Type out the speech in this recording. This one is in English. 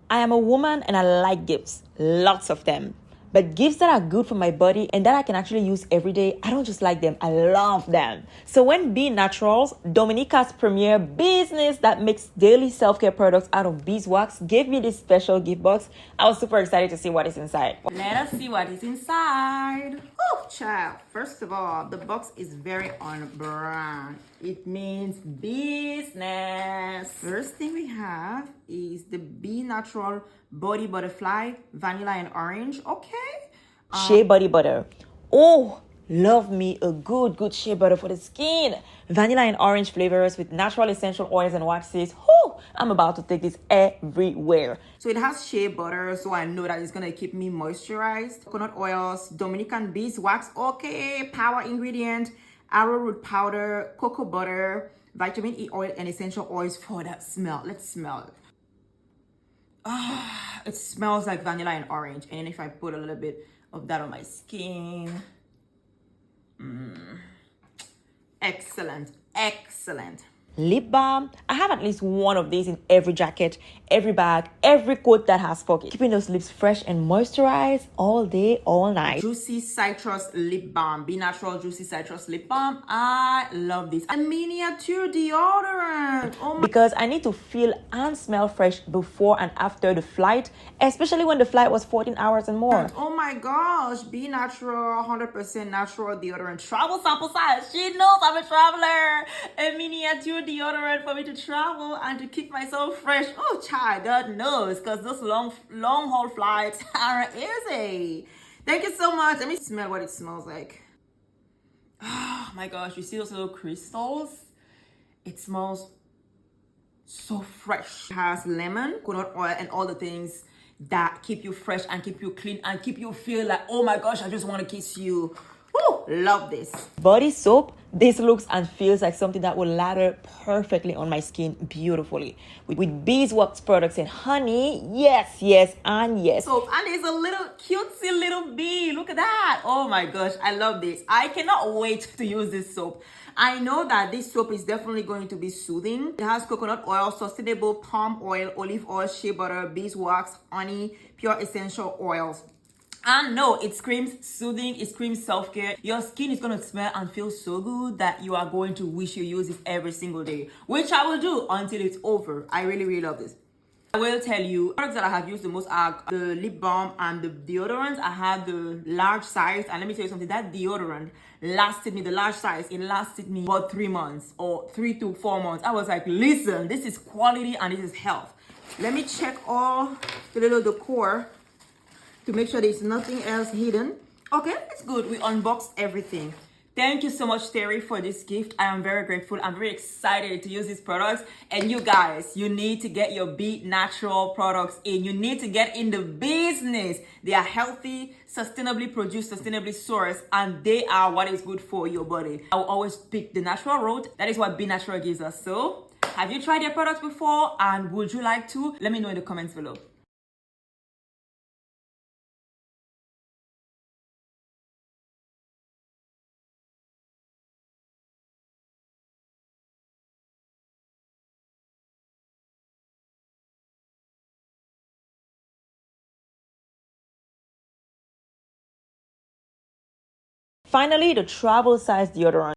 I am a woman and I like gifts, lots of them. But gifts that are good for my body and that I can actually use every day, I don't just like them, I love them. So when Be Naturals, Dominica's premier business that makes daily self-care products out of beeswax, gave me this special gift box, I was super excited to see what is inside. Let us see what is inside. Oh, child. First of all, the box is very on brand. It means business. First thing we have is the Be Natural Body Butterfly, vanilla and orange. Okay. Shea body butter. Oh, love me a good shea butter for the skin. Vanilla and orange flavors with natural essential oils and waxes. Oh, I'm about to take this everywhere. So it has shea butter, so I know that it's gonna keep me moisturized. Coconut oils, Dominican beeswax, okay, power ingredient, arrowroot powder, cocoa butter, vitamin E oil, and essential oils for that smell. Let's smell it. It smells like vanilla and orange. And if I put a little bit of that on my skin, excellent, excellent. Lip balm. I have at least one of these in every jacket, every bag, every coat that has pockets. Keeping those lips fresh and moisturized all day, all night. Juicy Citrus Lip Balm. Be Natural Juicy Citrus Lip Balm. I love this. A miniature deodorant. Oh my. Because I need to feel and smell fresh before and after the flight, especially when the flight was 14 hours and more. Oh my gosh. Be Natural, 100% natural deodorant. Travel sample size. She knows I'm a traveler. A miniature deodorant for me to travel and to keep myself fresh. Oh, child, God knows, because those long haul flights are easy. Thank you so much. Let me smell what it smells like. Oh my gosh, you see those little crystals? It smells so fresh. It has lemon, coconut oil, and all the things that keep you fresh and keep you clean and keep you feel like, oh my gosh, I just want to kiss you. Woo, love this. Body soap. This looks and feels like something that will lather perfectly on my skin beautifully. With beeswax products and honey, yes, and yes. Soap, and there's a little cutesy little bee. Look at that. Oh my gosh, I love this. I cannot wait to use this soap. I know that this soap is definitely going to be soothing. It has coconut oil, sustainable palm oil, olive oil, shea butter, beeswax, honey, pure essential oils. And no, it screams soothing, it screams self-care. Your skin is going to smell and feel so good that you are going to wish you use this every single day, which I will do until it's over. I really love this. I will tell you, products that I have used the most are the lip balm and the deodorants. I have the large size, and let me tell you something, that deodorant lasted me, the large size, it lasted me about 3 months or 3 to 4 months. I was like, listen, this is quality and this is health. Let me check all the little decor to make sure there's nothing else hidden. Okay, it's good. We unboxed everything. Thank you so much, Terry, for this gift. I am very grateful. I'm very excited to use these products. And you guys, you need to get your Be Natural products in. You need to get in the business. They are healthy, sustainably produced, sustainably sourced, and they are what is good for your body. I will always pick the natural road. That is what Be Natural gives us. So, have you tried their products before? And would you like to? Let me know in the comments below. Finally, the travel size deodorant.